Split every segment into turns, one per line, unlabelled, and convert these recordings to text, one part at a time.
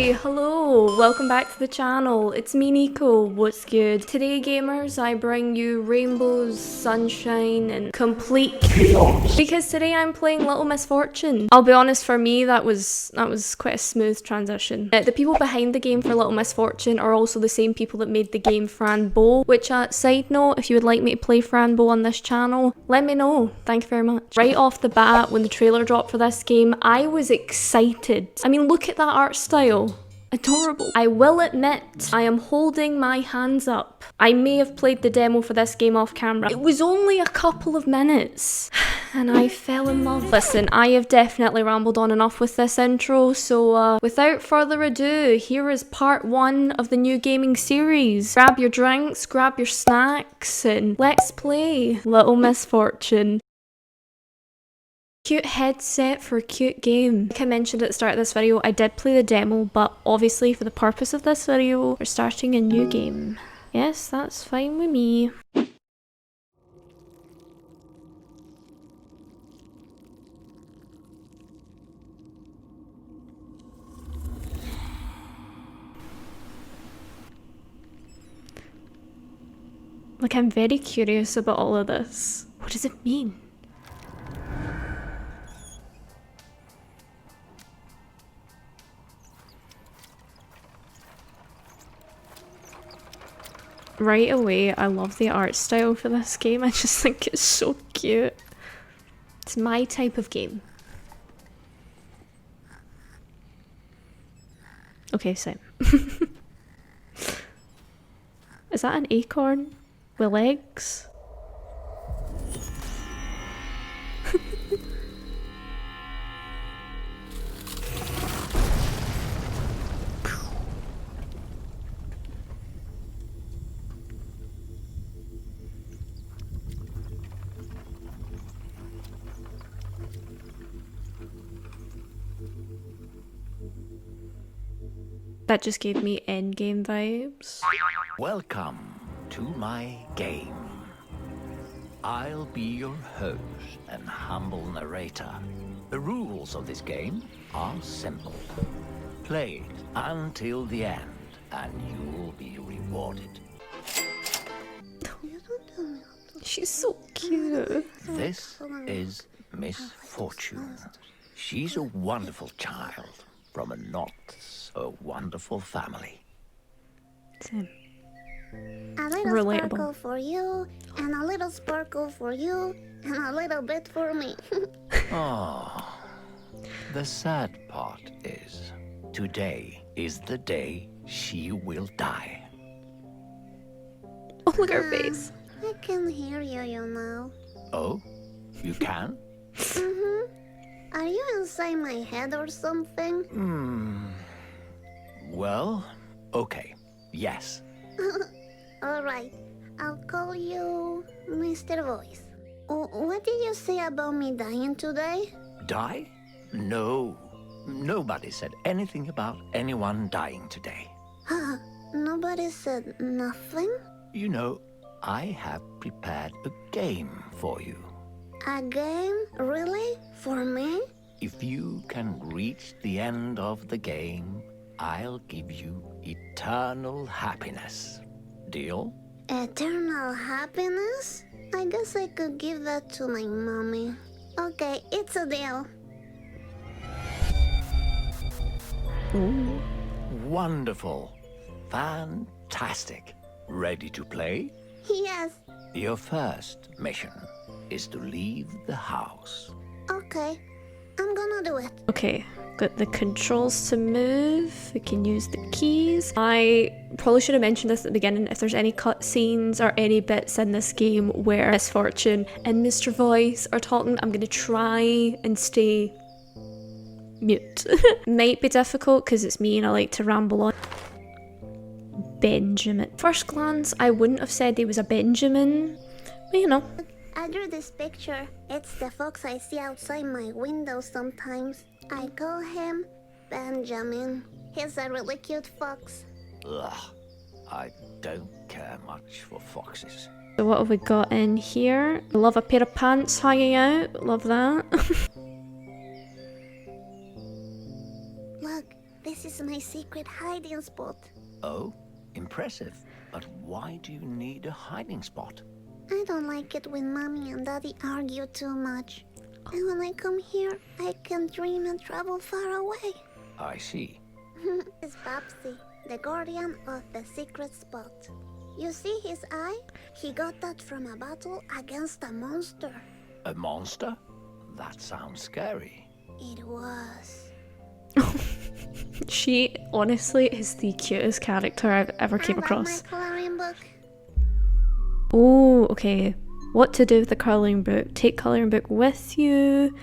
Hi, hello, welcome back to the channel. It's me, Nico. What's good? Today, gamers, I bring you rainbows, sunshine, and complete chaos. Because today I'm playing Little Misfortune. I'll be honest, for me, that was quite a smooth transition. The people behind the game for Little Misfortune are also the same people that made the game Franbo, which, side note, if you would like me to play Franbo on this channel, let me know. Thank you very much. Right off the bat, when the trailer dropped for this game, I was excited. I mean, look at that art style. Adorable. I will admit, I am holding my hands up. I may have played the demo for this game off camera. It was only a couple of minutes, and I fell in love. Listen, I have definitely rambled on enough with this intro, so without further ado, here is part 1 of the new gaming series. Grab your drinks, grab your snacks, and let's play Little Misfortune. Cute headset for a cute game. Like I mentioned at the start of this video, I did play the demo, but obviously for the purpose of this video, we're starting a new game. Yes, that's fine with me. Like, I'm very curious about all of this. What does it mean? Right away, I love the art style for this game. I just think it's so cute. It's my type of game. Okay, same. Is that an acorn with legs? That just gave me endgame vibes.
Welcome to my game. I'll be your host and humble narrator. The rules of this game are simple. Play it until the end, and you'll be rewarded.
She's so cute.
This is Misfortune. She's a wonderful child from a not so wonderful family.
Same.
A little
Relatable.
sparkle for you, and a little sparkle for you, and a little bit for me.
Oh, the sad part is, today is the day she will die.
Oh, look at her face.
I can hear you, you know.
Oh, you can?
Are you inside my head or something?
Well, okay, yes.
Alright, I'll call you Mr. Voice. What did you say about me dying today?
Die? No. Nobody said anything about anyone dying today.
Nobody said nothing?
You know, I have prepared a game for you.
A game? Really? For me?
If you can reach the end of the game, I'll give you eternal happiness. Deal?
Eternal happiness? I guess I could give that to my mommy. Okay, it's a deal.
Ooh.
Wonderful. Fantastic. Ready to play?
Yes.
Your first mission is to leave the house.
Okay, I'm gonna do it.
Okay, got the controls to move. We can use the keys. I probably should have mentioned this at the beginning. If there's any cutscenes or any bits in this game where Misfortune and Mr. Voice are talking, I'm gonna try and stay mute. Might be difficult because it's me and I like to ramble on. Benjamin. First glance, I wouldn't have said he was a Benjamin, but you know.
I drew this picture. It's the fox I see outside my window sometimes. I call him Benjamin. He's a really cute fox.
Ugh, I don't care much for foxes.
So what have we got in here? I love a pair of pants hanging out. Love that.
Look, This is my secret hiding spot.
Oh, impressive. But why do you need a hiding spot?
I don't like it when Mommy and Daddy argue too much. And when I come here, I can dream and travel far away.
I see.
It's Babsy, the guardian of the secret spot. You see his eye? He got that from a battle against a monster.
A monster? That sounds scary.
It was.
She honestly is the cutest character I've ever came
I love
across.
my coloring book.
Oh, okay. What to do with the colouring book? Take colouring book with you.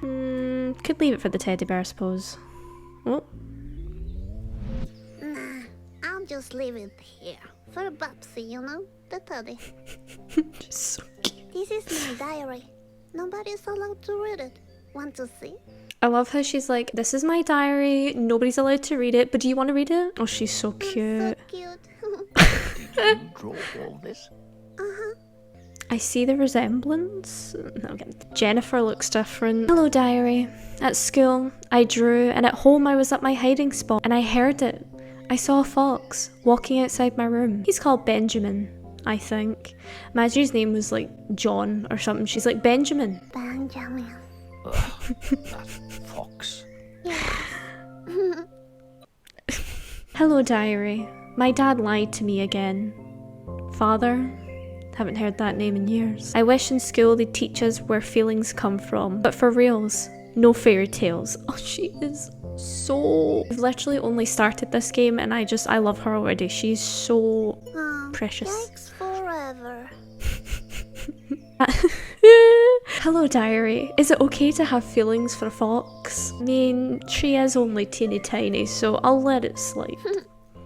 Could leave it for the teddy bear, I suppose. Oh.
Nah, I'll just leave it here. For Babsy, you know? The teddy.
Just so cute.
This is my diary. Nobody's allowed to read it. Want to see?
I love how she's like, this is my diary, nobody's allowed to read it, but do you want to read it? Oh, she's so cute.
So cute.
Did you draw all this?
Uh-huh.
I see the resemblance. No, I'm kidding. Jennifer looks different. Hello, diary. At school, I drew, and at home I was at my hiding spot, and I heard it. I saw a fox walking outside my room. He's called Benjamin, I think. Imagine his name was like John or something. She's like, Benjamin.
Benjamin.
Ugh, that fox.
Hello, diary. My dad lied to me again. Father? Haven't heard that name in years. I wish in school they'd teach us where feelings come from. But for reals, no fairy tales. Oh, she is so... I've literally only started this game and I love her already. She's so precious.
Yikes forever.
Hello, diary. Is it okay to have feelings for a fox? I mean, she is only teeny tiny, so I'll let it slide.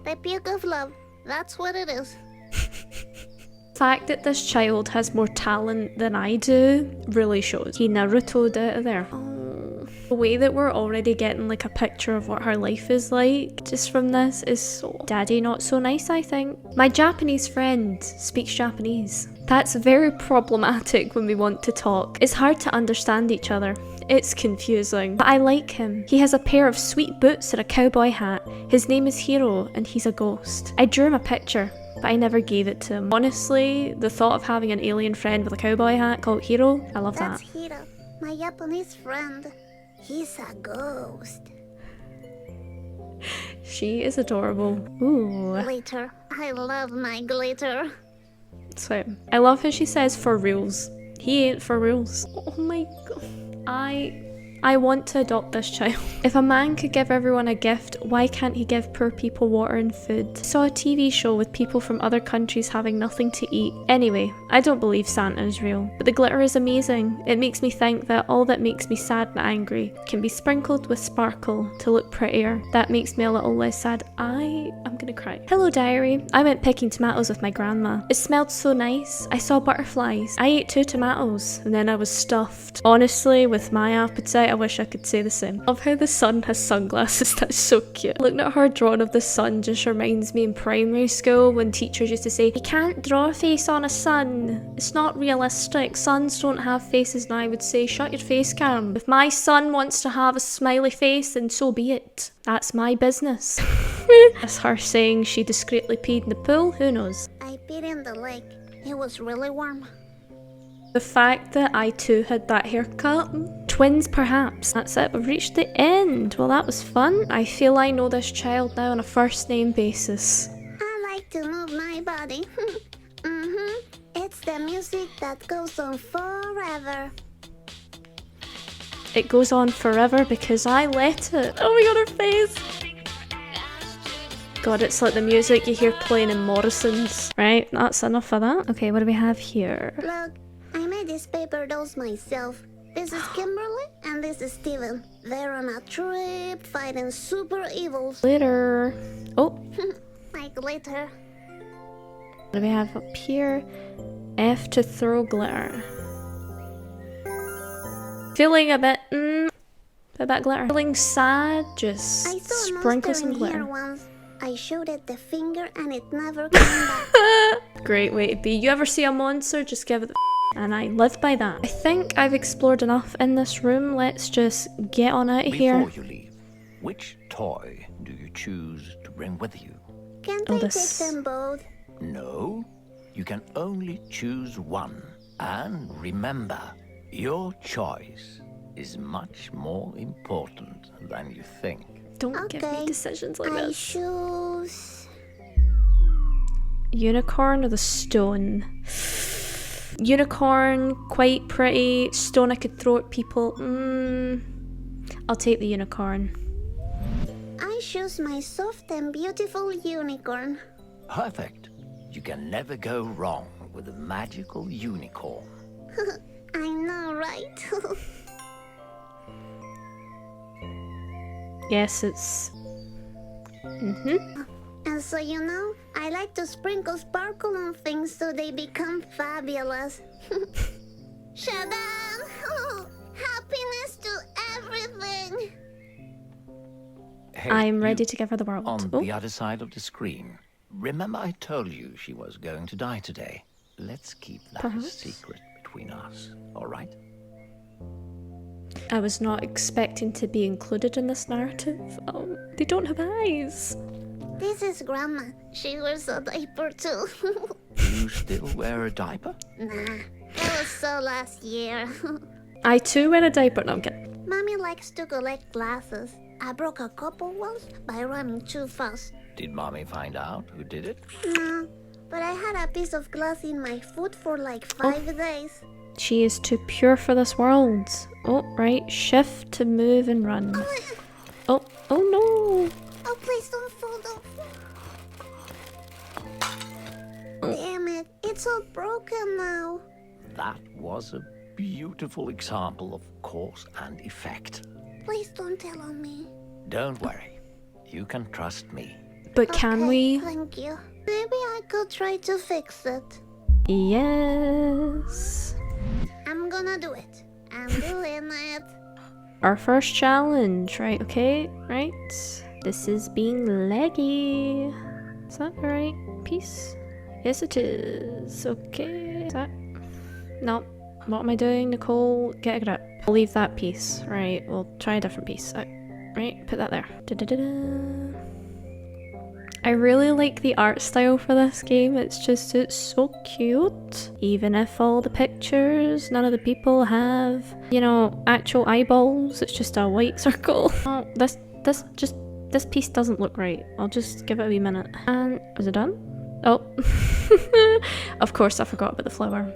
The puke of love. That's what it is.
The fact that this child has more talent than I do really shows. He Naruto'd out of there. Oh. The way that we're already getting like a picture of what her life is like just from this is so... Daddy not so nice, I think. My Japanese friend speaks Japanese. That's very problematic when we want to talk. It's hard to understand each other. It's confusing. But I like him. He has a pair of sweet boots and a cowboy hat. His name is Hiro and he's a ghost. I drew him a picture, but I never gave it to him. Honestly, the thought of having an alien friend with a cowboy hat called Hiro, I love
That's
that.
Hiro, my Japanese friend. He's a ghost.
She is adorable. Ooh.
Glitter. I love my glitter.
So, I love how she says for reals. He ain't for reals. Oh my god. I want to adopt this child. If a man could give everyone a gift, why can't he give poor people water and food? I saw a TV show with people from other countries having nothing to eat. Anyway, I don't believe Santa is real, but the glitter is amazing. It makes me think that all that makes me sad and angry can be sprinkled with sparkle to look prettier. That makes me a little less sad. I'm gonna cry. Hello, diary. I went picking tomatoes with my grandma. It smelled so nice. I saw butterflies. I ate 2 tomatoes and then I was stuffed. Honestly, with my appetite, I wish I could say the same. Love how the sun has sunglasses. That's so cute. Looking at her drawing of the sun just reminds me in primary school when teachers used to say, you can't draw a face on a sun. It's not realistic. Suns don't have faces. And I would say, shut your face, Karen. If my son wants to have a smiley face, then so be it. That's my business. That's her saying she discreetly peed in the pool. Who knows?
I peed in the lake. It was really warm.
The fact that I too had that haircut. Twins perhaps. That's it, we've reached the end. Well, that was fun. I feel I know this child now on a first name basis.
I like to move my body. It's the music that goes on forever.
It goes on forever because I let it. Oh my god, her face. God, it's like the music you hear playing in Morrison's. Right, that's enough of that. Okay, what do we have here?
Look, I made these paper dolls myself. This is Kimberly and this is Steven. They're on a trip fighting super evils.
Glitter. Oh,
My glitter.
what do we have up here? F to throw glitter. Feeling a bit, glitter. Feeling sad, just
I saw a
sprinkle
monster
some
in
glitter.
here once. I showed it the finger and it never came back.
Great way to be. You ever see a monster, just give it the and I live by that. I think I've explored enough in this room. Let's just get on out of here.
Before you leave, Which toy do you choose to bring with you?
Can't
Oh,
I
this-
take them both?
No, you can only choose one. And remember, your choice is much more important than you think.
Don't give me
Okay,
decisions like
I
this.
choose...
Unicorn or the stone? Unicorn, quite pretty. Stone I could throw at people. I'll take the unicorn.
I choose my soft and beautiful unicorn.
Perfect. You can never go wrong with a magical unicorn.
I know, right?
Yes, it's...
And so you know, I like to sprinkle sparkle on things so they become fabulous. Shadam! Happiness to everything!
Hey,
I'm
you,
ready to give her the world.
On
Oh,
the other side of the screen. Remember I told you she was going to die today? Let's keep that a
Perhaps.
secret between us, all right?
I was not expecting to be included in this narrative. Oh, they don't have eyes.
This is Grandma. She wears a diaper too.
You still wear a diaper?
Nah, that was so last year.
I too wear a diaper. No, I'm kidding.
Mommy likes to collect glasses. I broke a couple once by running too fast.
Did Mommy find out who did it?
No, but I had a piece of glass in my foot for like 5 days.
She is too pure for this world. Oh, right. Shift to move and run. Oh, oh no.
Oh, please don't fall, don't fall. Damn it, it's all broken now.
That was a beautiful example of cause and effect.
Please don't tell on me.
Don't worry. You can trust me.
But can
Okay,
we?
Thank you. Maybe I could try to fix it.
Yes.
I'm gonna do it. I'm doing it.
Our first challenge, right? Okay, right. This is being leggy. Is that the right piece? Yes, it is. Okay. Is that? No. What am I doing, Nicole? Get a grip. I'll leave that piece. Right. We'll try a different piece. Right. Put that there. Da-da-da-da. I really like the art style for this game. It's so cute. Even if all the pictures, none of the people have, you know, actual eyeballs. It's just a white circle. Oh, this piece doesn't look right. I'll just give it a wee minute. And is it done? Oh, of course I forgot about the flower.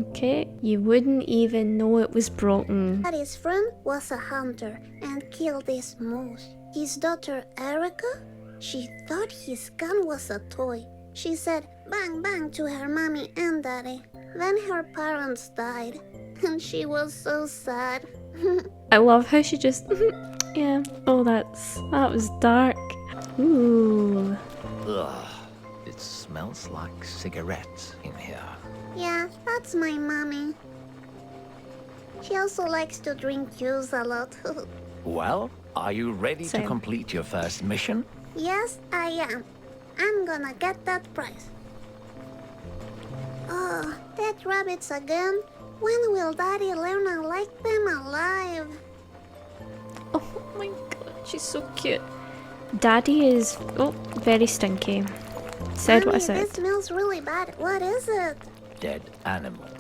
Okay, you wouldn't even know it was broken.
But his friend was a hunter and killed this moose. His daughter Erica, she thought his gun was a toy. She said bang bang to her mommy and daddy. Then her parents died, and she was so sad.
I love how she just, yeah. Oh, that was dark. Ooh.
Ugh. It smells like cigarettes in here.
Yeah, that's my mommy. She also likes to drink juice a lot.
Well, are you ready
Same.
to complete your first mission?
Yes, I am. I'm gonna get that prize. Oh, dead rabbits again? When will Daddy learn I like them alive?
Oh my god, she's so cute. Daddy is, very stinky. Said what I
Mommy,
said.
this smells really bad. What is it?
Dead animals.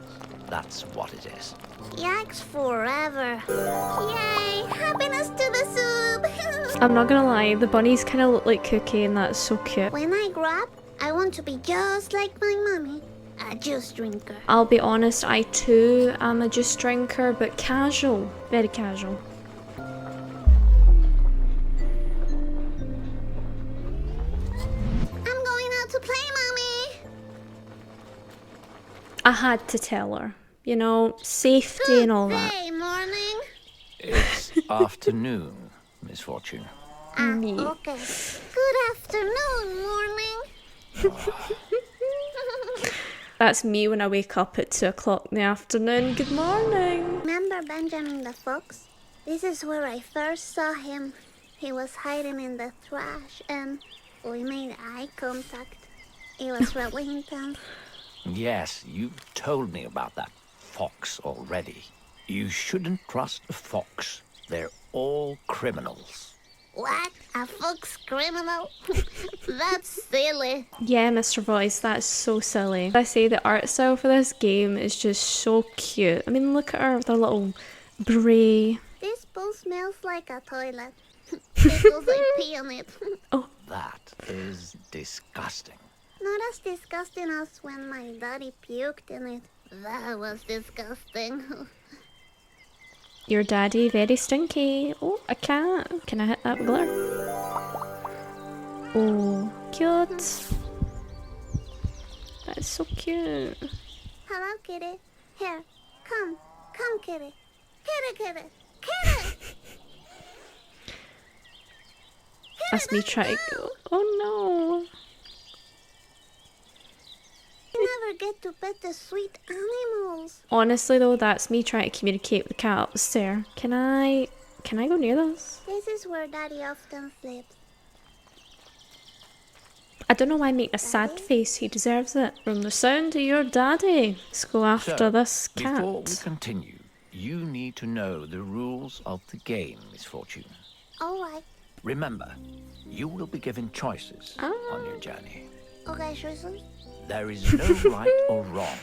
That's what it is.
Yikes forever. Yay! Happiness to the soup!
I'm not gonna lie, the bunnies kind of look like Cookie and that's so cute.
When I grow up, I want to be just like my mommy. A juice drinker.
I'll be honest, I too am a juice drinker, but casual. Very casual.
I'm going out to play, Mommy!
I had to tell her. You know, safety and all that.
Hey, morning!
It's afternoon, Misfortune.
Me.
Okay. Good afternoon, morning!
That's me when I wake up at 2 o'clock in the afternoon. Good morning.
Remember Benjamin the fox? This is where I first saw him. He was hiding in the trash and we made eye contact. It was really intense.
Yes, you've told me about that fox already. You shouldn't trust a fox. They're all criminals.
What? A fox criminal? That's silly.
Yeah, Mr. Voice, that's so silly. I say the art style for this game is just so cute. I mean, look at her with her little grey.
This bowl smells like a toilet. Because I pee on it.
That is disgusting.
Not as disgusting as when my daddy puked in it. That was disgusting.
Your daddy very stinky. Oh, a cat. Can I hit that glitter? Oh, cute. That's so cute.
Hello, kitty. Here, come. Come, kitty. Kitty, kitty. Kitty!
That's me trying to go. Oh no.
Never get to pet the sweet animals.
Honestly though, that's me trying to communicate with the cat up the stair. Can I go near this?
This is where daddy often sleeps.
I don't know why making a sad face. He deserves it. From the sound of your daddy. Let's go after
So,
this cat.
before we continue, you need to know the rules of the game, Misfortune.
Alright.
Remember, you will be given choices on your journey.
Okay, choices?
There is no right or wrong,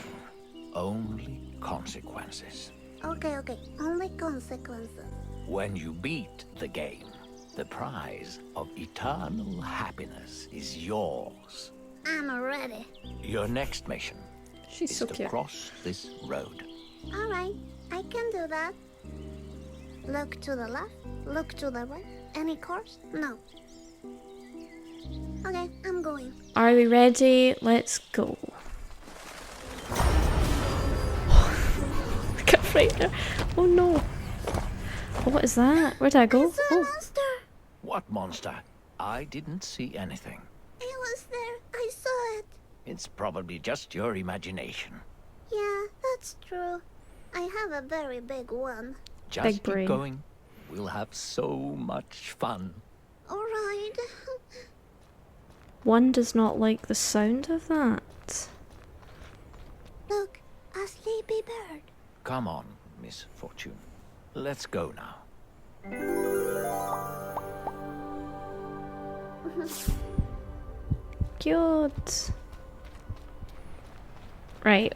only consequences.
Okay. Only consequences.
When you beat the game, the prize of eternal happiness is yours.
I'm ready.
Your next mission
She's
is
so
to
cute.
cross this road.
Alright, I can do that. Look to the left, look to the right. Any cars? No. Okay, I'm going.
Are we ready? Let's go. I got right there. Oh no. Oh, what is that? Where did I go?
I saw a
Oh,
monster.
What monster? I didn't see anything.
It was there. I saw it.
It's probably just your imagination.
Yeah, that's true. I have a very big one.
Just
Big
keep
brain.
going. We'll have so much fun.
Alright.
one does not like the sound of that.
Look, a sleepy bird.
Come on, Miss Fortune. Let's go now.
Cute. Right.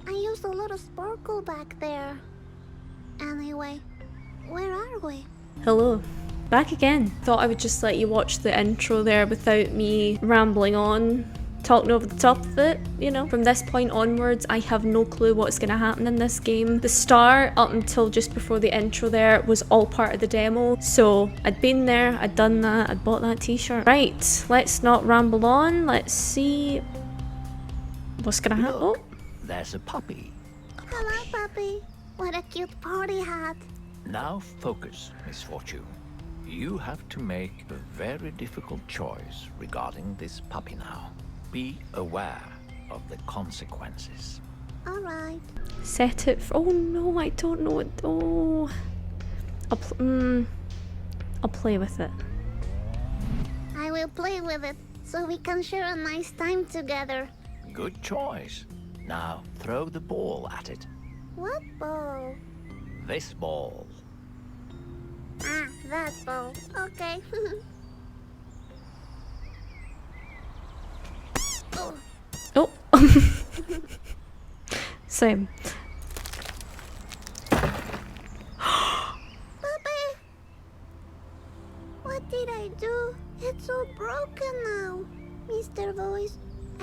I used a lot of sparkle back there. Anyway, where are we?
Hello. Back again. Thought I would just let you watch the intro there without me rambling on, talking over the top of it, you know. From this point onwards, I have no clue what's going to happen in this game. The start, up until just before the intro there, was all part of the demo. So, I'd been there, I'd done that, I'd bought that t-shirt. Right, let's not ramble on. Let's see what's going to happen. Oh,
There's a puppy.
Hello, puppy. What a cute party hat.
Now focus, Miss Fortune. You have to make a very difficult choice regarding this puppy now. Be aware of the consequences.
Alright.
set it for, oh no, I don't know what, oh. I'll play with it.
I will play with it so we can share a nice time together.
Good choice. Now throw the ball at it.
What ball?
This ball.
Ah, that ball. Okay.
Oh. Same.
Puppy! What did I do? It's all broken now. Mr. Voice,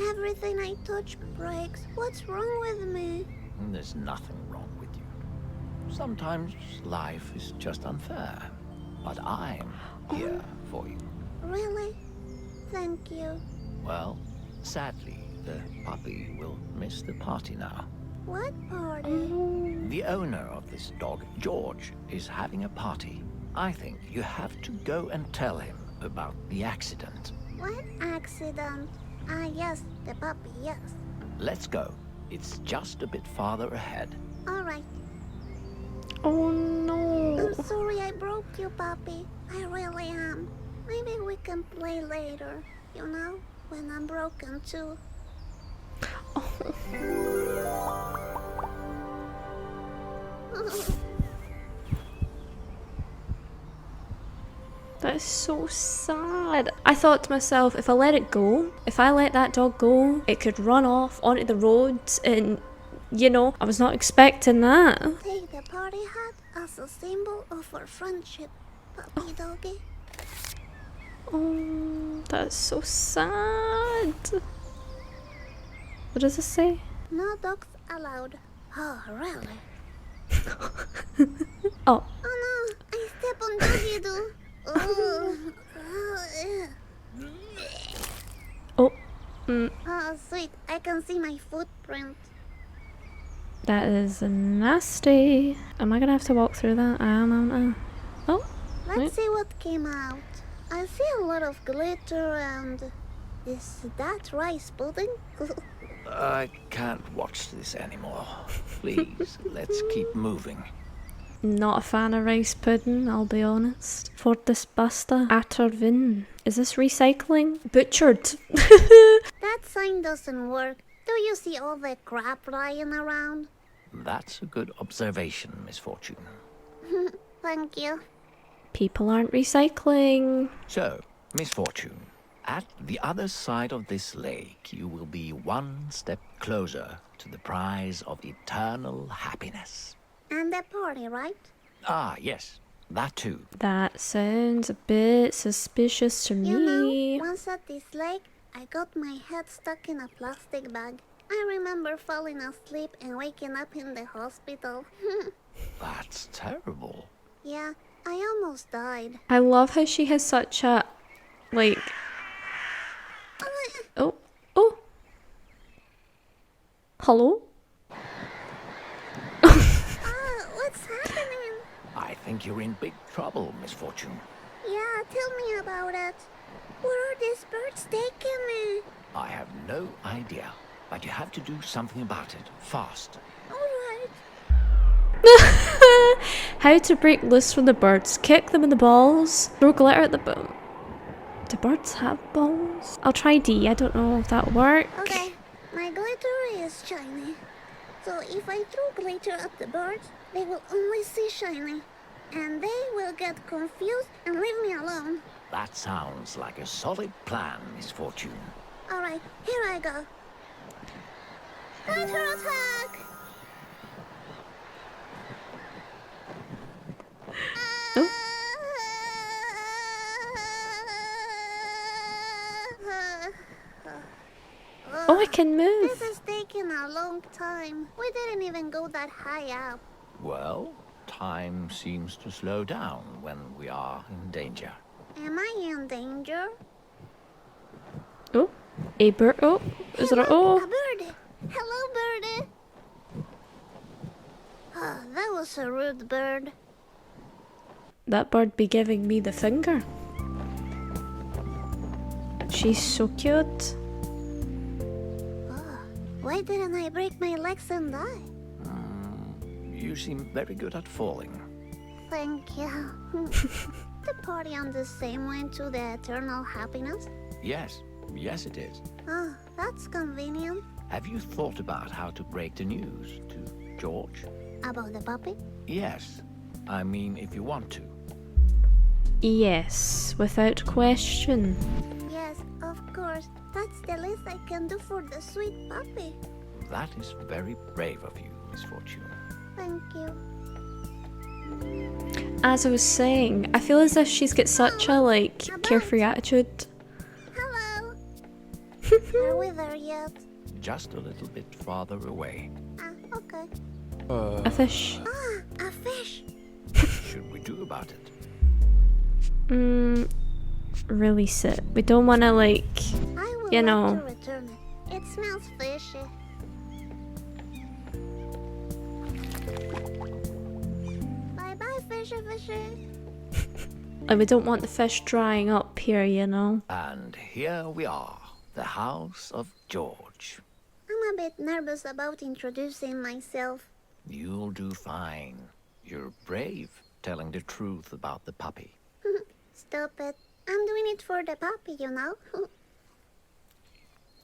everything I touch breaks. What's wrong with me?
There's nothing wrong with you. Sometimes life is just unfair. But I'm here for you.
Really? Thank you.
Well, sadly, the puppy will miss the party now.
What party?
The owner of this dog, George, is having a party. I think you have to go and tell him about the accident.
What accident? Ah, yes, the puppy, yes.
Let's go. It's just a bit farther ahead.
All right.
Oh no.
I'm sorry I broke you, puppy. I really am. Maybe we can play later. You know, when I'm broken too.
That is so sad. I thought to myself, if I let it go, if I let that dog go, it could run off onto the roads and, you know, I was not expecting that.
Take the party hat as a symbol of our friendship, puppy doggy.
Oh, that's so sad. What does it say?
No dogs allowed. Oh, really?
Oh.
Oh no, I step on doggy do. Oh,
Oh.
oh, sweet. I can see my footprint.
That is nasty. Am I gonna have to walk through that? I am. Oh.
Let's see what came out. I see a lot of glitter and... Is that rice pudding?
I can't watch this anymore. Please, let's keep moving.
Not a fan of rice pudding, I'll be honest. For this basta atarvin. Is this recycling? Butchered.
That sign doesn't work. Do you see all the crap lying around?
That's a good observation, Misfortune.
Thank you.
People aren't recycling.
So, Misfortune, at the other side of this lake, you will be one step closer to the prize of eternal happiness.
And the party, right?
Ah, yes, that too.
That sounds a bit suspicious to
You
me.
know, once at this lake, I got my head stuck in a plastic bag. I remember falling asleep and waking up in the hospital.
That's terrible.
Yeah, I almost died.
I love how she has such a, like, oh, oh. Hello?
What's happening?
I think you're in big trouble, Misfortune.
Yeah, tell me about it. Where are these birds taking me?
I have no idea, but you have to do something about it, fast.
Alright.
How to break loose from the birds. Kick them in the balls. Throw glitter at the boom. Do birds have balls? I'll try D. I don't know if that'll work.
Okay, my glitter is shiny. So if I throw glitter at the birds, they will only see shiny. And they will get confused and leave me alone.
That sounds like a solid plan, Misfortune.
Alright, here I go. Glitter attack!
Oh. Oh, I can move.
This is taking a long time. We didn't even go that high up.
Well, time seems to slow down when we are in danger.
Am I in danger?
Oh, a bird. Oh, is it a,
A
oh.
birdie. Hello, birdie. Oh, that was a rude bird.
That bird be giving me the finger. She's so cute.
Oh, why didn't I break my legs and die?
You seem very good at falling.
Thank you. The party on the same way to the eternal happiness?
Yes, it is.
Oh, that's convenient.
Have you thought about how to break the news to George?
About the puppy?
Yes. I mean, if you want to.
Yes, without question.
Yes, of course. That's the least I can do for the sweet puppy.
That is very brave of you, Misfortune.
Thank you.
As I was saying, I feel as if she's got such a, like, carefree attitude.
Hello. Are we there yet?
Just a little bit farther away.
Okay.
A fish.
Ah, a fish.
What should we do about it?
Release it. We don't want to, like,
I will
you
like
know.
to return it. It smells fishy. Bye bye, fishy fishy.
Like, we don't want the fish drying up here, you know.
And here we are, the house of George.
I'm a bit nervous about introducing myself.
You'll do fine. You're brave, telling the truth about the puppy.
Stop it. I'm doing it for the puppy, you know.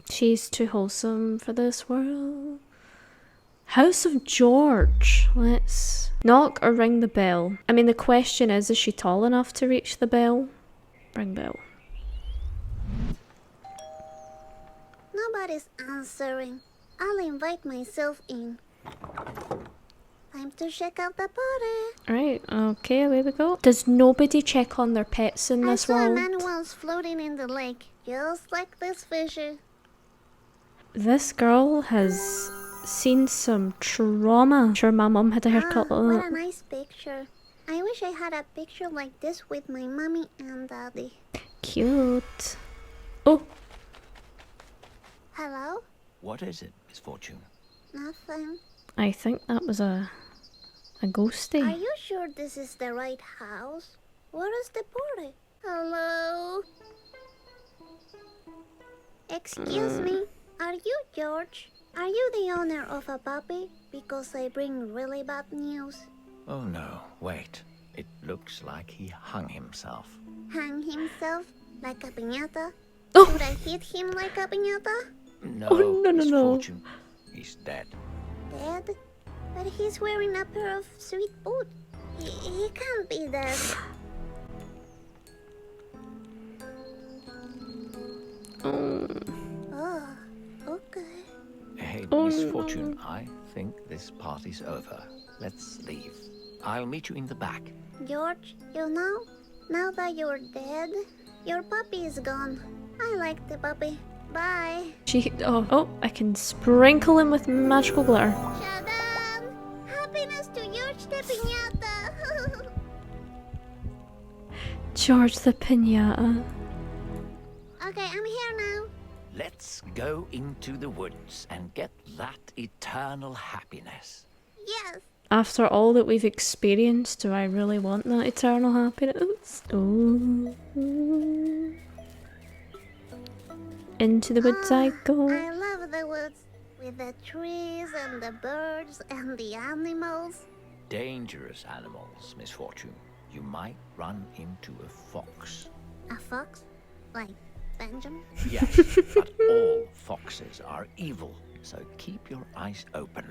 She's too wholesome for this world. House of George. Let's knock or ring the bell. I mean, the question is she tall enough to reach the bell? Ring bell.
Nobody's answering. I'll invite myself in. Time to check out the party.
Right, okay, away we go. Does nobody check on their pets in
I
this
saw a
world?
man once floating in the lake, just like this fishy.
This girl has seen some trauma. Sure, my mum had a haircut like
What a
that.
nice picture. I wish I had a picture like this with my mommy and daddy.
Cute. Oh,
Hello?
What is it, Misfortune?
Nothing.
I think that was a ghosty.
Are you sure this is the right house? Where is the party? Hello? Excuse me, are you George? Are you the owner of a puppy? Because I bring really bad news.
Oh no, wait. It looks like he hung himself.
Hang himself like a piñata?
Oh.
Should I hit him like a piñata?
No,
Oh, no, no, no.
Misfortune. He's dead.
Dead? But he's wearing a pair of sweet boots. He can't be dead. Oh, okay.
Hey,
Oh,
Misfortune, I think this party's over. Let's leave. I'll meet you in the back.
George, you know, now that you're dead, your puppy is gone. I like the puppy. Bye.
Oh, I can sprinkle him with magical glitter.
Shadan! Happiness to George the Piñata!
George the Pinata.
Okay, I'm here now.
Let's go into the woods and get that eternal happiness.
Yes.
After all that we've experienced, do I really want that eternal happiness? Ooh. Into the woods I go.
I love the woods. With the trees and the birds and the animals.
Dangerous animals, Misfortune. You might run into a fox.
A fox? Like Benjamin?
Yes, but all foxes are evil, so keep your eyes open.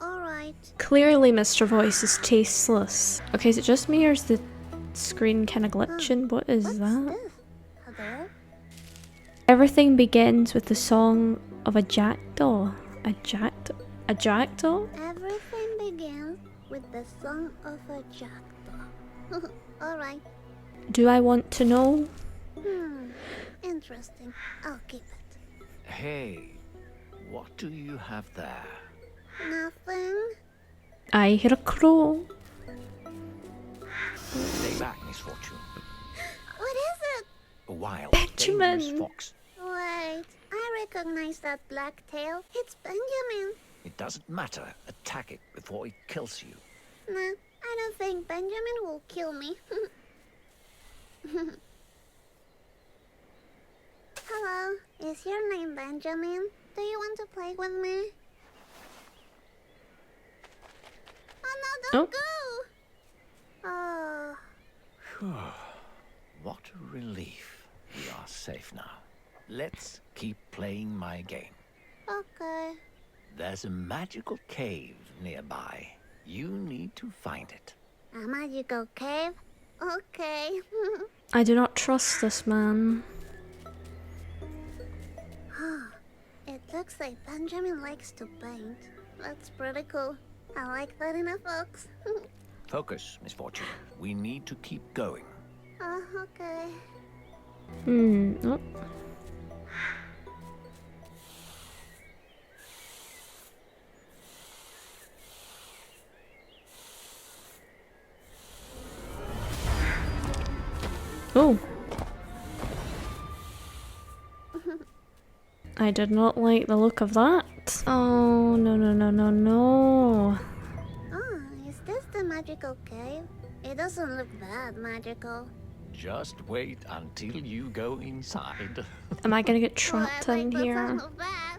Alright.
Clearly Mr. Voice is tasteless. Okay, is it just me or is the screen kind of glitching? What is
What's
that?
this? A door?
Everything begins with the song of a jackdaw. A jackdaw?
Everything begins with the song of a jackdaw. Alright.
Do I want to know?
Interesting. I'll keep it.
Hey, what do you have there?
Nothing.
I hear a crow.
Stay back, Misfortune.
What is it?
A wild,
Benjamin.
dangerous fox.
Wait, I recognize that black tail. It's Benjamin.
It doesn't matter. Attack it before it kills you.
Nah, I don't think Benjamin will kill me. Hello, is your name Benjamin? Do you want to play with me? Oh no, don't go! Oh,
What a relief. We are safe now. Let's keep playing my game.
okay.
There's a magical cave nearby. You need to find it.
A magical cave? Okay.
I do not trust this man.
It looks like Benjamin likes to paint. That's pretty cool. I like that in a fox.
Focus, Misfortune. We need to keep going.
Oh, okay.
Oh. Oh. I did not like the look of that. Oh, no, no, no, no, no.
Oh, is this the magical cave? It doesn't look that magical.
Just wait until you go inside.
Am I gonna get trapped
I
in
like the
here?
sound of that.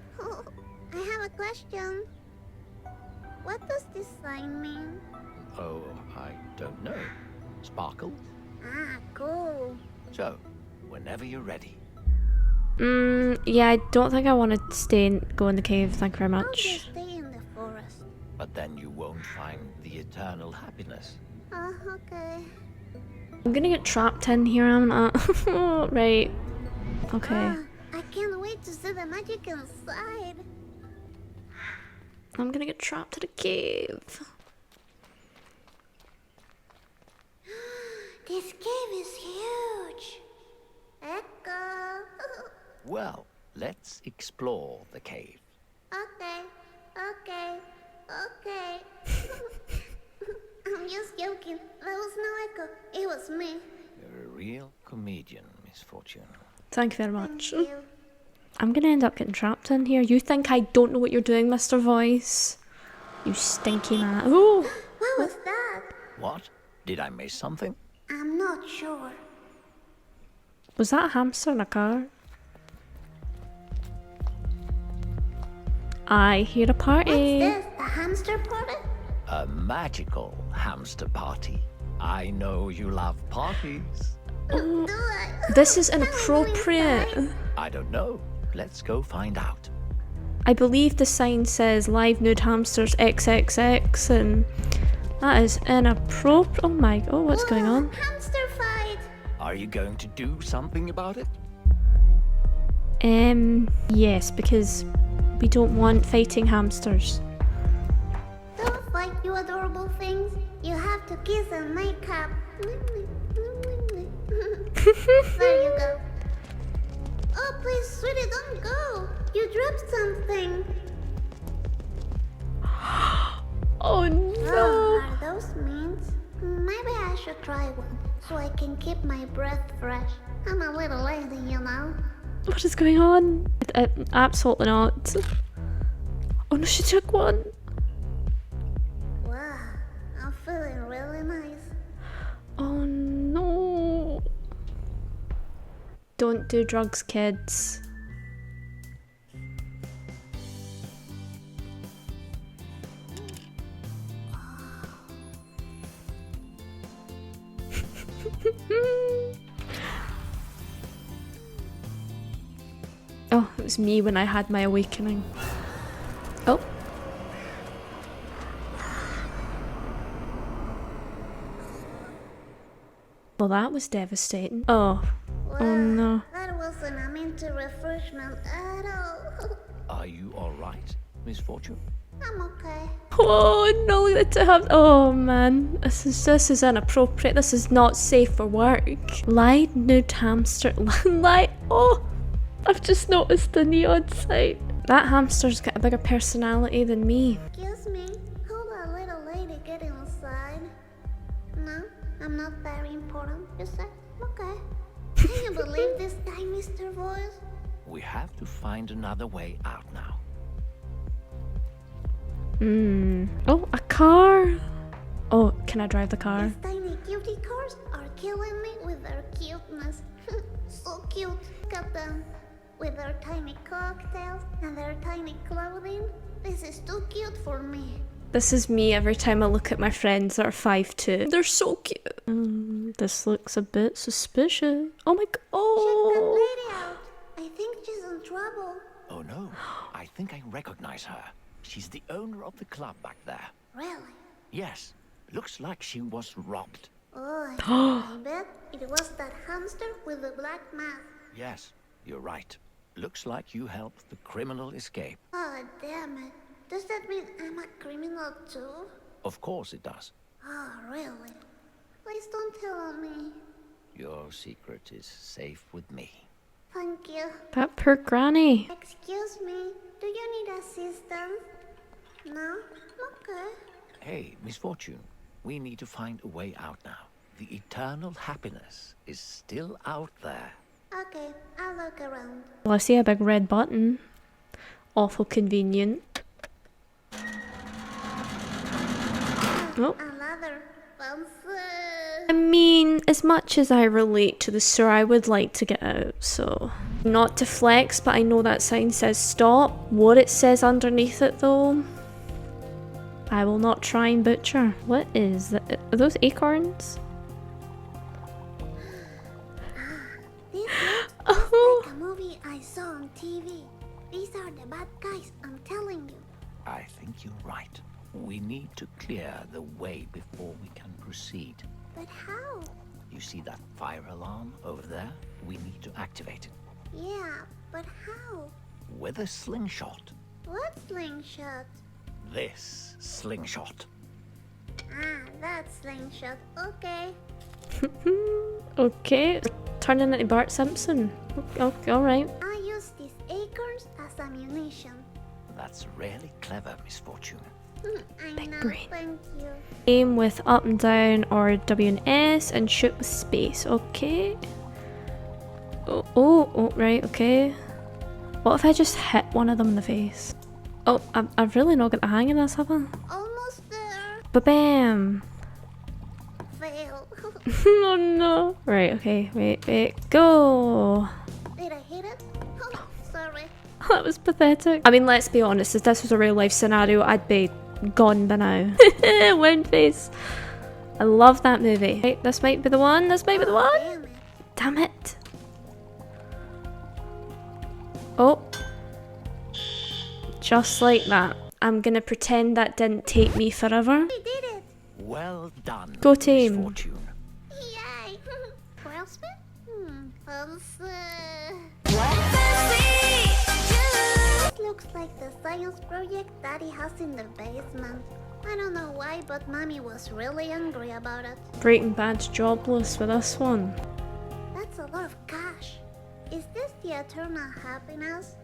I have a question. What does this sign mean?
Oh, I don't know. Sparkle?
Ah, cool.
So, whenever you're ready.
Yeah, I don't think I want to go in the cave, thank you very
I'll
much.
just stay in the forest.
But then you won't find the eternal happiness.
Oh, okay.
I'm gonna get trapped in here, I'm not. Right. Okay.
Ah, I can't wait to see the magic inside.
I'm gonna get trapped in a cave.
This cave is huge. Echo.
Well, let's explore the cave.
Okay, okay, okay. I'm just joking. There was no echo. It was me.
You're a real comedian, Misfortune.
Thank you very
Thank
much.
you.
I'm gonna end up getting trapped in here. You think I don't know what you're doing, Mr. Voice? You stinky man. Oh!
What was that?
What? Did I miss something?
I'm not sure.
Was that a hamster in a car? I hear a party.
What's this? A hamster party?
A magical hamster party. I know you love parties.
Do I?
This is
Can we go
inappropriate.
inside?
I don't know. Let's go find out.
I believe the sign says live nude hamsters XXX and that is inappropriate. Oh my, oh what's going on?
Hamster fight.
Are you going to do something about it?
Yes, because we don't want fighting hamsters.
Don't fight, you adorable things. You have to kiss and make up. There you go. Oh, please, sweetie, don't go. You dropped something.
Oh no!
Oh, are those mints? Maybe I should try one so I can keep my breath fresh. I'm a little lady, you know.
What is going on? Absolutely not. Oh no, she took one.
Wow, I'm feeling really nice.
Oh no. Don't do drugs, kids. Oh, it was me when I had my awakening. Oh. Well, that was devastating. Oh.
Wow,
Oh no.
that wasn't a minty refreshment at all.
Are you alright, Misfortune?
I'm okay.
Oh no, look at the have. Oh man, this is inappropriate. This is not safe for work. Live nude hamster. Oh, I've just noticed the neon sign. That hamster's got a bigger personality than me.
Excuse me, how that little lady get inside? No, I'm not very important, you said? Okay. Can you believe this guy, Mr. Voice?
We have to find another way out now.
Oh, a car. Oh, can I drive the car?
These tiny cutie cars are killing me with their cuteness. So cute. Look at them. With their tiny cocktails and their tiny clothing. This is too cute for me.
This is me every time I look at my friends that are 5'2". They're so cute. This looks a bit suspicious. Oh my god.
Check that
Oh.
lady out. I think she's in trouble.
Oh no, I think I recognize her. She's the owner of the club back there.
Really?
Yes, looks like she was robbed.
Oh, I bet it was that hamster with the black mask.
Yes, you're right. Looks like you helped the criminal escape.
Oh, damn it. Does that mean I'm a criminal too?
Of course it does.
Oh, really? Please don't tell me.
Your secret is safe with me.
Thank you.
That poor granny.
Excuse me, do you need assistance? No? Okay.
Hey, Misfortune, we need to find a way out now. The eternal happiness is still out there.
Okay, I'll look around.
Well, I see a big red button. Awful convenient. Oh.
Another pencil.
I mean, as much as I relate to the sewer, I would like to get out, so... Not to flex, but I know that sign says stop. What it says underneath it, though, I will not try and butcher. What is that? Are those acorns?
This looks
Oh.
like a movie I saw on TV. These are the bad guys, I'm telling you.
I think you're right. We need to clear the way before we can proceed.
But how?
You see that fire alarm over there? We need to activate it.
Yeah, but how?
With a slingshot.
What slingshot?
This slingshot.
Ah, that slingshot. Okay.
Okay. Turning into Bart Simpson. Okay, alright.
I use these acorns as ammunition.
That's really clever, Misfortune.
I
Big
know,
brain.
thank you.
Aim with up and down or W and S and shoot with space. Okay. Oh, right, okay. What if I just hit one of them in the face? Oh, I've really not got the hang of this, have I?
Almost there.
Ba-bam!
Fail.
Oh no. Right, okay, wait, go!
Did I hit it? Oh, sorry.
That was pathetic. I mean, let's be honest, if this was a real life scenario, I'd be gone by now. Wind face. I love that movie. Right, this might be the one, this might be the one!
Damn it.
Damn it! Oh. Just like that. I'm gonna pretend that didn't take me forever.
We did it.
Well done,
Go team.
Misfortune.
Yay. Well spent? Pencil. This looks like the science project Daddy has in the basement. I don't know why, but Mommy was really angry about it.
Breaking Bad's jobless with this one.
That's a lot of cash. Is this the eternal happiness?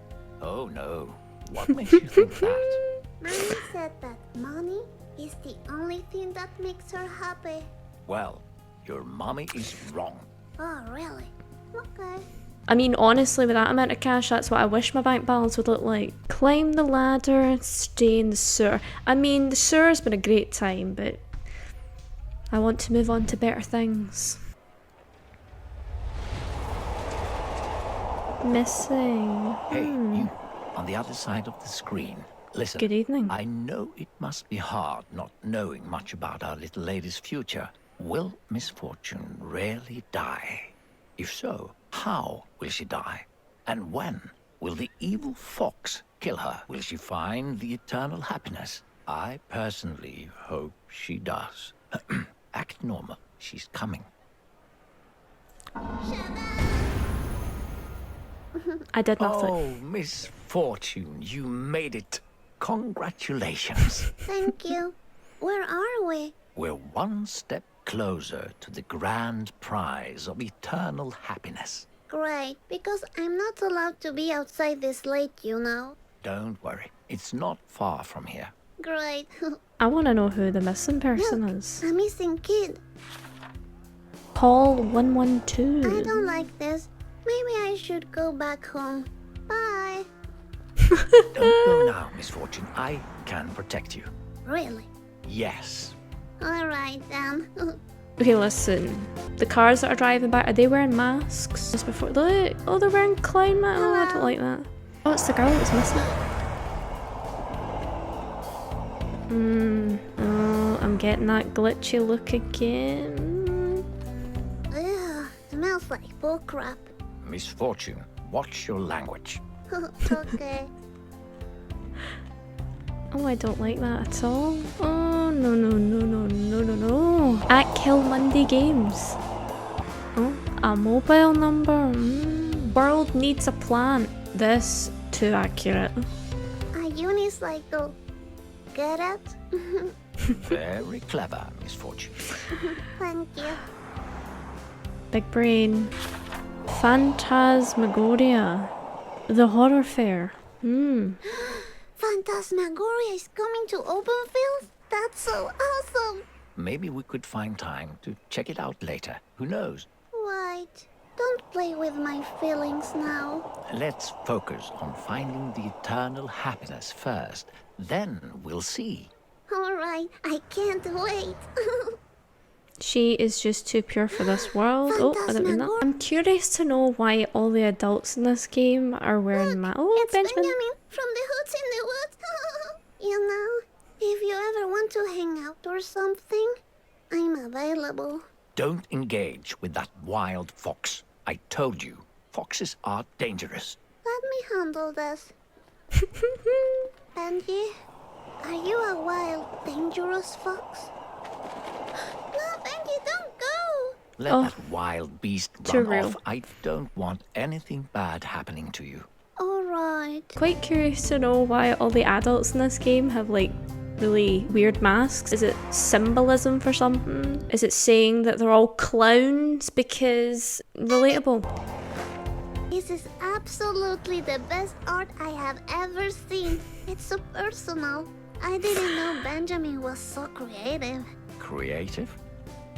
Oh no. What makes you think that?
Mommy said that money is the only thing that makes her happy.
Well, your mommy is wrong.
Oh, really? Okay.
I mean, honestly, with that amount of cash, that's what I wish my bank balance would look like. Climb the ladder, stay in the sewer. I mean, the sewer's been a great time, but I want to move on to better things. Missing.
Hey, you, on the other side of the screen. Listen,
Good evening.
I know it must be hard not knowing much about our little lady's future. Will Misfortune really die? If so, how will she die? And when will the evil fox kill her? Will she find the eternal happiness? I personally hope she does. Act normal. She's coming.
I did nothing.
Oh, Misfortune, you made it. Congratulations.
Thank you. Where are we?
We're one step closer to the grand prize of eternal happiness.
Great, because I'm not allowed to be outside this late, you know.
Don't worry, it's not far from here.
Great.
I want to know who the missing person
Look,
is.
a missing kid.
Call
I
112.
don't like this. Maybe I should go back home. Bye.
Don't go now, Misfortune. I can protect you.
Really?
Yes.
Alright then.
Okay, listen. The cars that are driving by, are they wearing masks? Just before, look. Oh, they're wearing clown masks. Oh, I don't like that. Oh, it's the girl that's missing. Oh, I'm getting that glitchy look again.
Ugh, smells like bullcrap.
Misfortune, watch your language.
Okay.
Oh, I don't like that at all. Oh, no. At Kill Monday Games. Oh, a mobile number. World needs a plant. This too accurate.
A unicycle. Get it?
Very clever, Misfortune.
Thank you.
Big brain. Phantasmagoria. The horror fair.
Phantasmagoria is coming to Openfield? That's so awesome!
Maybe we could find time to check it out later. Who knows?
Wait, don't play with my feelings now.
Let's focus on finding the eternal happiness first. Then we'll see.
Alright, I can't wait.
She is just too pure for this world. Oh, I don't mean that. I'm curious to know why all the adults in this game are wearing masks. Oh,
It's
Benjamin.
from the Hoods in the Woods. You know, if you ever want to hang out or something, I'm available.
Don't engage with that wild fox. I told you, foxes are dangerous.
Let me handle this. Benji, are you a wild, dangerous fox? No, Benji, don't go!
Let
Oh.
that wild beast
Too
run
real.
off. I don't want anything bad happening to you.
Alright.
Quite curious to know why all the adults in this game have like really weird masks. Is it symbolism for something? Is it saying that they're all clowns? Because relatable.
This is absolutely the best art I have ever seen. It's so personal. I didn't know Benjamin was so creative.
Creative?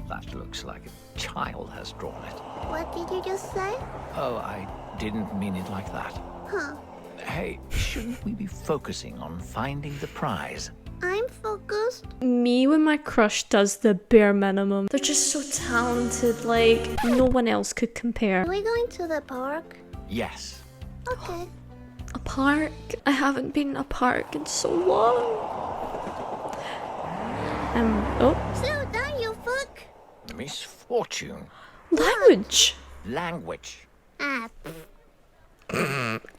That looks like a child has drawn it.
What did you just say?
Oh, I didn't mean it like that.
Huh.
Hey, shouldn't we be focusing on finding the prize?
I'm focused.
Me when my crush does the bare minimum. They're just so talented, like no one else could compare.
Are we going to the park?
Yes.
Okay.
A park? I haven't been in a park in so long. Oh,
Slow down, you fuck.
Misfortune.
language.
Language.
Ah,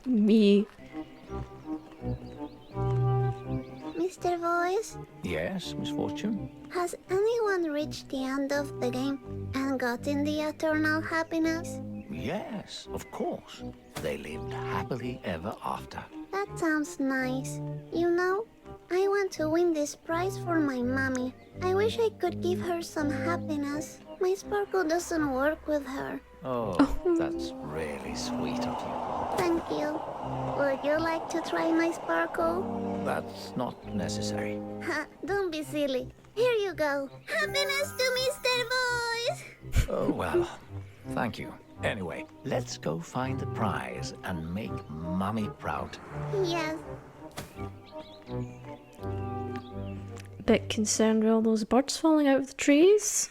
Me.
Mr. Voice,
Yes, Misfortune.
has anyone reached the end of the game and gotten the eternal happiness?
Yes, of course. They lived happily ever after.
That sounds nice. You know, I want to win this prize for my mommy. I wish I could give her some happiness. My sparkle doesn't work with her.
Oh, that's really sweet of you.
Thank you. Would you like to try my sparkle?
That's not necessary.
Ha, don't be silly. Here you go. Happiness to Mr. Voice!
Oh, well, thank you. Anyway, let's go find the prize and make Mummy proud.
Yes.
Bit concerned with all those birds falling out of the trees.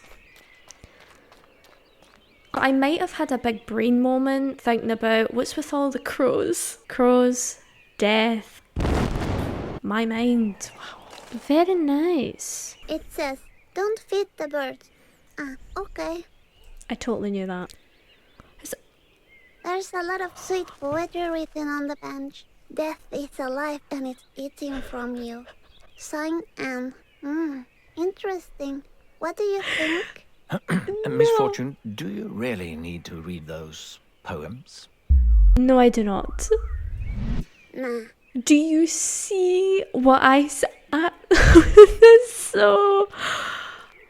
I might have had a big brain moment thinking about what's with all the crows. Crows, death, my mind. Wow. Very nice.
It says, don't feed the birds. Ah, okay.
I totally knew that.
There's a lot of sweet poetry written on the bench. Death is alive and it's eating from you. Sign Anne. Interesting. What do you think?
Misfortune, do you really need to read those poems?
No, I do not.
Nah.
Do you see what I said? That's so...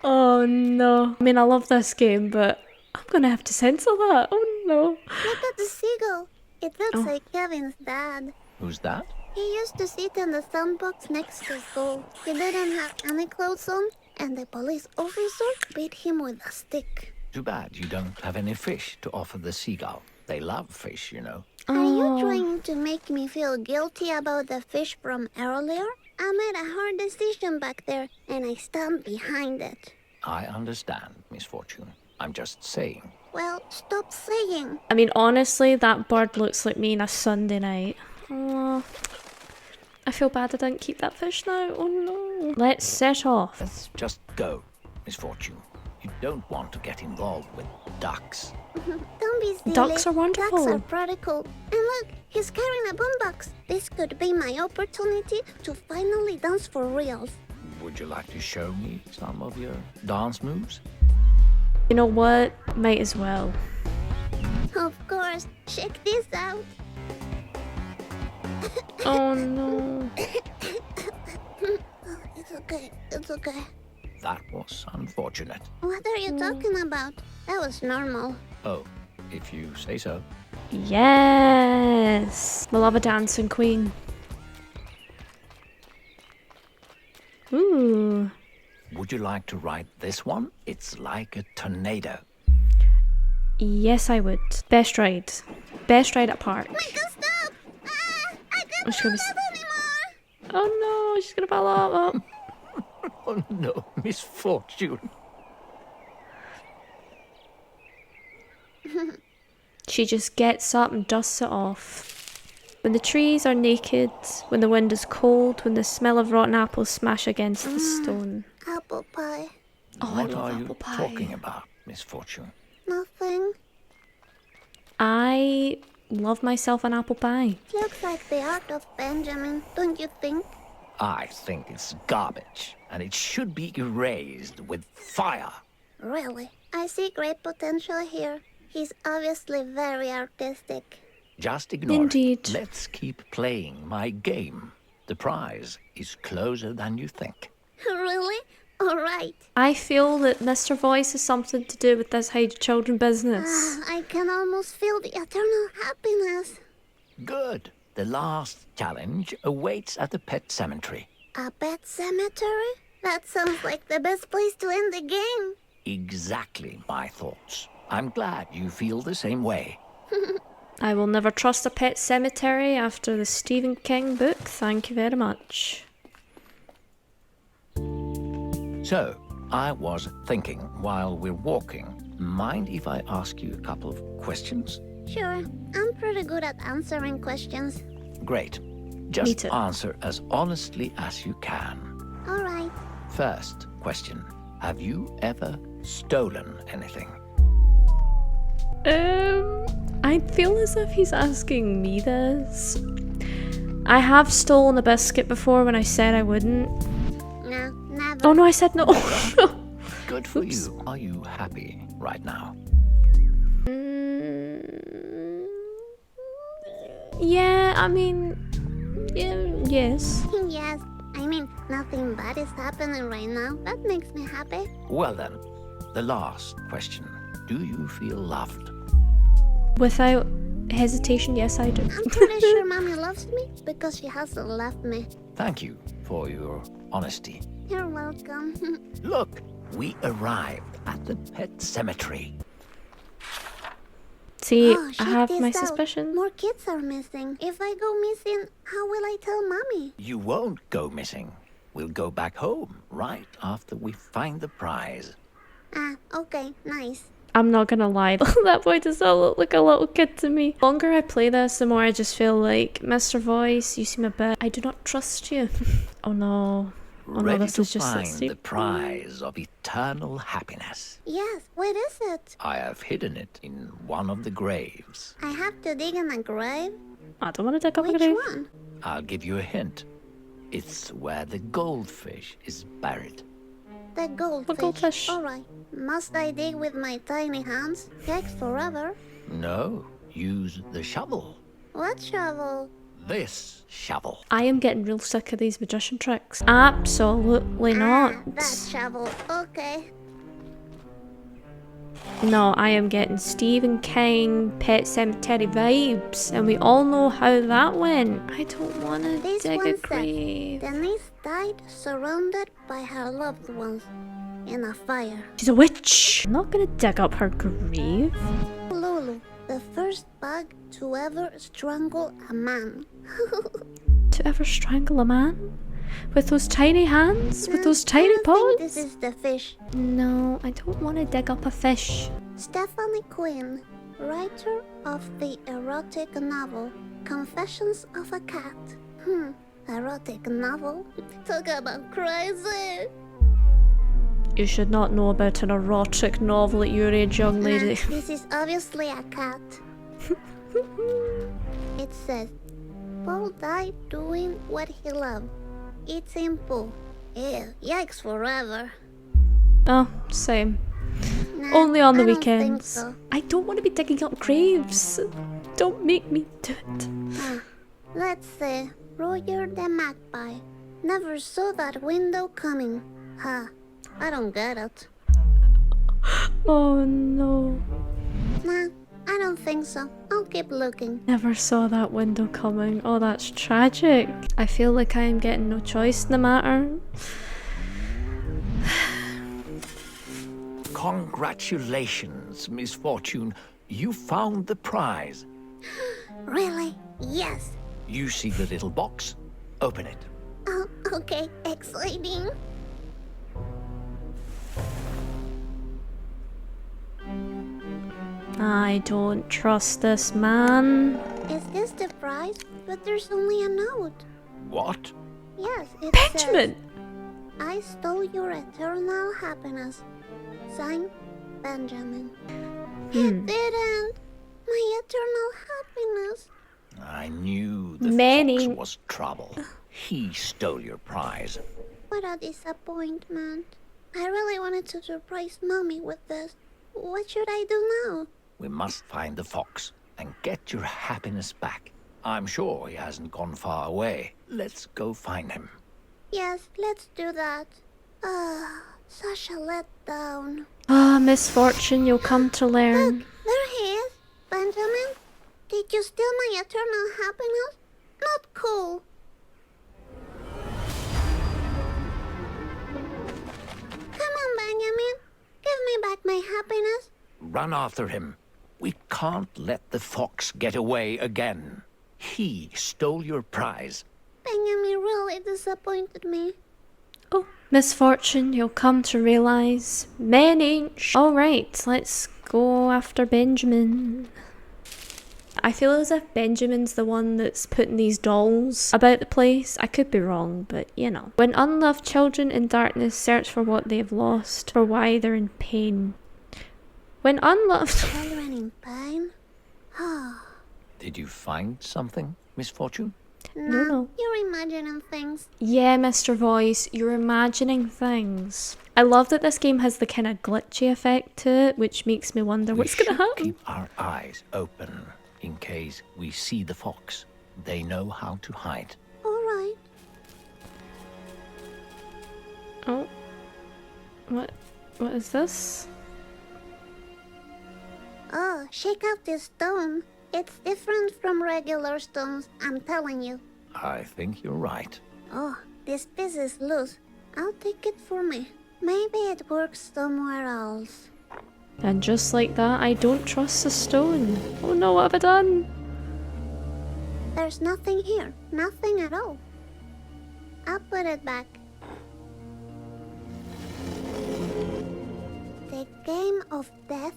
Oh no. I mean, I love this game, but I'm gonna have to censor that. Oh no.
Look at the seagull. It looks like Kevin's dad.
Who's that?
He used to sit in the sandbox next to school. He didn't have any clothes on, and the police officer beat him with a stick.
Too bad you don't have any fish to offer the seagull. They love fish, you know.
Are you trying to make me feel guilty about the fish from earlier? I made a hard decision back there, and I stand behind it.
I understand, Misfortune. I'm just saying.
Well, stop saying.
I mean, honestly, that bird looks like me on a Sunday night. Oh, I feel bad I didn't keep that fish now. Oh no. Let's set off.
Let's just go, Misfortune. You don't want to get involved with ducks.
Don't be silly.
Ducks are wonderful.
Ducks are pretty cool. And look, he's carrying a boombox. This could be my opportunity to finally dance for reals.
Would you like to show me some of your dance moves?
You know what? Might as well.
Of course. Check this out.
Oh no.
It's okay. It's okay.
That was unfortunate.
What are you talking about? That was normal.
Oh, if you say so.
Yes! We love a dancing queen. Ooh.
Would you like to ride this one? It's like a tornado.
Yes, I would. Best ride. Best ride at park.
Mika, stop! Ah, I can't
She's
do
gonna
that anymore!
Oh no, she's gonna fall off.
Oh no, misfortune.
She just gets up and dusts it off. When the trees are naked, when the wind is cold, when the smell of rotten apples smash against the stone.
Apple pie.
Oh,
What
I love
are you
apple pie.
talking about, misfortune?
Nothing.
I love myself an apple pie.
Looks like the art of Benjamin, don't you think?
I think it's garbage, and it should be erased with fire.
Really? I see great potential here. He's obviously very artistic.
Just ignore
Indeed.
it. Let's keep playing my game. The prize is closer than you think.
Really? Alright.
I feel that Mr. Voice has something to do with this hide children business.
I can almost feel the eternal happiness.
Good. The last challenge awaits at the pet cemetery.
A pet cemetery? That sounds like the best place to end the game.
Exactly my thoughts. I'm glad you feel the same way.
I will never trust a pet cemetery after the Stephen King book. Thank you very much.
So, I was thinking while we're walking, mind if I ask you a couple of questions?
Sure, I'm pretty good at answering questions.
Great.
Me
Just
too.
answer as honestly as you can.
Alright.
First question. Have you ever stolen anything?
I feel as if he's asking me this. I have stolen a biscuit before when I said I wouldn't.
No, never.
Oh no, I said no.
Good for
Oops.
you. Are you happy right now?
Yeah, I mean, yeah, yes.
Yes, I mean, nothing bad is happening right now. That makes me happy.
Well then, the last question. Do you feel loved?
Without hesitation, yes, I do.
I'm pretty sure Mommy loves me because she hasn't left me.
Thank you for your honesty.
You're welcome.
Look, we arrived at the pet cemetery.
See,
Oh,
I
check
have
this
my
out.
suspicions.
More kids are missing. If I go missing, how will I tell Mommy?
You won't go missing. We'll go back home right after we find the prize.
Ah, okay, nice.
I'm not gonna lie, that boy does not look like a little kid to me. The longer I play this, the more I just feel like, Mr. Voice, you seem a bit... I do not trust you. Oh no. Oh no,
Ready
this
to
is just
find
a
the prize of eternal happiness.
Yes, where is it?
I have hidden it in one of the graves.
I have to dig in a grave?
I don't want to dig up a
Which
grave.
one?
I'll give you a hint. It's where the goldfish is buried.
The goldfish.
goldfish?
Alright. Must I dig with my tiny hands? Takes forever.
No, use the shovel.
What shovel?
This shovel.
I am getting real sick of these magician tricks. Absolutely not.
Ah, that shovel. Okay.
No, I am getting Stephen King Pet Cemetery vibes, and we all know how that went. I don't want to
This
dig a
one says,
grave.
Denise died surrounded by her loved ones in a fire.
She's a witch. I'm not gonna dig up her grave.
Lulu, the first bug to ever strangle a man.
To ever strangle a man? With those tiny hands? With those tiny
I don't think
paws?
this is the fish.
No, I don't want to dig up a fish.
Stephanie Quinn, writer of the erotic novel Confessions of a Cat. Erotic novel? Talk about crazy.
You should not know about an erotic novel at your age, young lady.
This is obviously a cat. It says, Paul died doing what he loved. Eating poo. Ew, yikes forever.
Oh, same.
Nah,
Only on the
I don't think
weekends.
so.
I don't want to be digging up graves. Don't make me do it.
Let's see. Roger the Magpie. Never saw that window coming. Huh. I don't get it.
Oh no.
Nah, I don't think so. I'll keep looking.
Never saw that window coming. Oh, that's tragic. I feel like I am getting no choice in the matter.
Congratulations, Misfortune. You found the prize.
Really? Yes.
You see the little box? Open it.
Oh, okay. Exciting.
I don't trust this man.
Is this the prize? But there's only a note.
What?
Yes, it
Benjamin!
says, I stole your eternal happiness. Signed, Benjamin. He didn't. My eternal happiness.
I knew the
Many-
fox was trouble. He stole your prize.
What a disappointment. I really wanted to surprise Mommy with this. What should I do now?
We must find the fox and get your happiness back. I'm sure he hasn't gone far away. Let's go find him.
Yes, let's do that. Such a letdown.
Ah, Misfortune, you'll come to learn.
Look, there he is. Benjamin, did you steal my eternal happiness? Not cool. Come on, Benjamin. Give me back my happiness.
Run after him. We can't let the fox get away again. He stole your prize.
Benjamin really disappointed me.
Oh, Misfortune, you'll come to realize men ain't Alright, let's go after Benjamin. I feel as if Benjamin's the one that's putting these dolls about the place. I could be wrong, but you know. When unloved children in darkness search for what they've lost, for why they're in pain. When unloved...
Children in pain?
Did you find something, Misfortune?
No.
You're imagining things.
Yeah, Mr. Voice, you're imagining things. I love that this game has the kind of glitchy effect to it, which makes me wonder what's
We
gonna
should
happen.
keep our eyes open in case we see the fox. They know how to hide.
Alright.
Oh. What is this?
Oh, shake out this stone. It's different from regular stones, I'm telling you.
I think you're right.
Oh, this piece is loose. I'll take it for me. Maybe it works somewhere else.
And just like that, I don't trust the stone. Oh no, what have I done?
There's nothing here. Nothing at all. I'll put it back. The game of death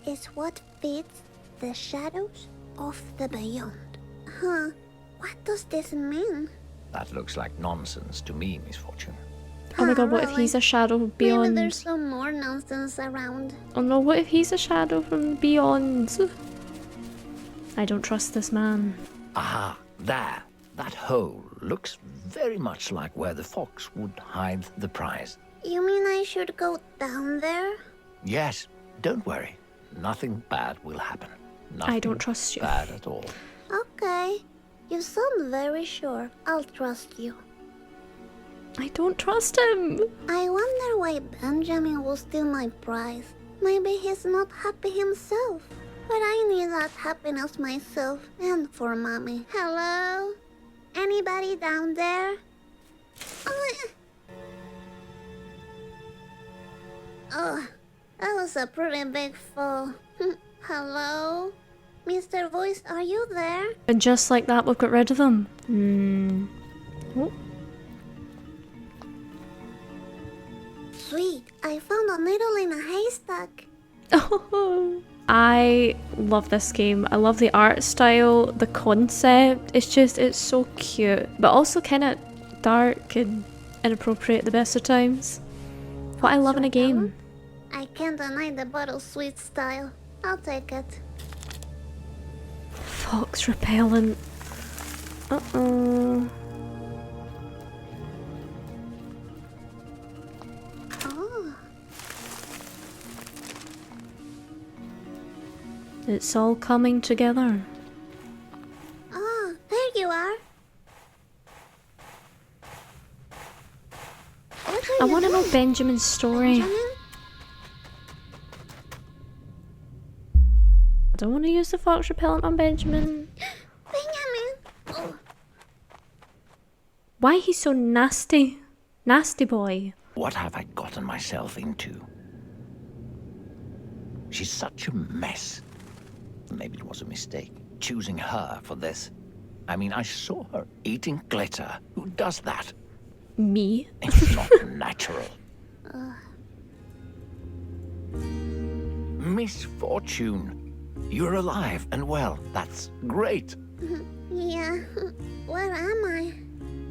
is what feeds the shadows of the beyond. Huh? What does this mean?
That looks like nonsense to me, Misfortune.
Oh my god, what if
Really?
he's a shadow
Maybe
beyond?
there's some more nonsense around.
Oh no, what if he's a shadow from beyond? I don't trust this man.
Aha, there. That hole looks very much like where the fox would hide the prize.
You mean I should go down there?
Yes, don't worry. Nothing bad will happen. Nothing
I don't trust you.
bad at all.
Okay. You sound very sure. I'll trust you.
I don't trust him.
I wonder why Benjamin will steal my prize. Maybe he's not happy himself. But I need that happiness myself and for Mommy. Hello? Anybody down there? Oh, that was a pretty big fall. Hello? Mr. Voice, are you there?
And just like that, we've got rid of him. Oh.
Sweet, I found a needle in a haystack.
I love this game. I love the art style, the concept. It's so cute, but also kind of dark and inappropriate at the best of times. What I love in a game.
I can't deny the bottle's sweet style. I'll take it.
Fox repellent. Uh-oh.
Oh,
It's all coming together.
oh, there you are.
I want to know Benjamin's story.
Benjamin?
I don't want to use the fox repellent on Benjamin.
Benjamin! Oh,
Why he's so nasty? Nasty boy.
What have I gotten myself into? She's such a mess. Maybe it was a mistake, choosing her for this. I mean, I saw her eating glitter. Who does that?
Me?
It's not natural. Misfortune. You're alive and well. That's great.
yeah. Where am I?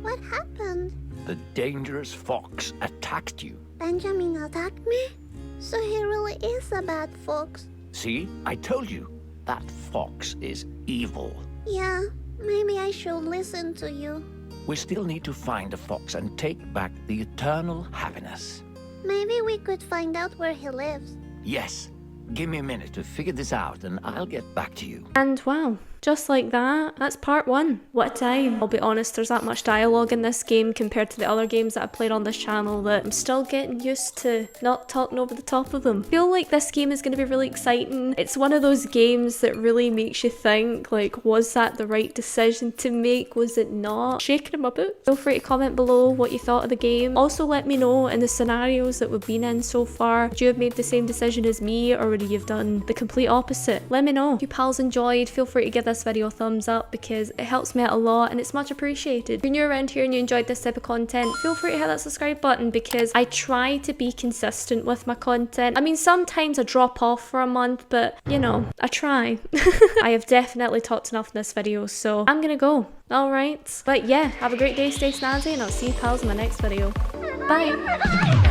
What happened?
The dangerous fox attacked you.
Benjamin attacked me? So he really is a bad fox.
See, I told you. That fox is evil.
Yeah, maybe I should listen to you.
We still need to find the fox and take back the eternal happiness.
Maybe we could find out where he lives.
Yes. Give me a minute to figure this out and I'll get back to you.
And wow, just like that, that's part 1. What a time. I'll be honest, there's that much dialogue in this game compared to the other games that I've played on this channel that I'm still getting used to not talking over the top of them. I feel like this game is going to be really exciting. It's one of those games that really makes you think, like, was that the right decision to make? Was it not? Shaking in my boots. Feel free to comment below what you thought of the game. Also let me know in the scenarios that we've been in so far, would you have made the same decision as me or would you have done the complete opposite? Let me know. If you pals enjoyed, feel free to give this video a thumbs up because it helps me out a lot and it's much appreciated. If you're new around here and you enjoyed this type of content, feel free to hit that subscribe button because I try to be consistent with my content. I mean, sometimes I drop off for a month, but you know, I try. I have definitely talked enough in this video, so I'm gonna go. Alright. But yeah, have a great day, stay snazzy, and I'll see you pals in my next video. Bye!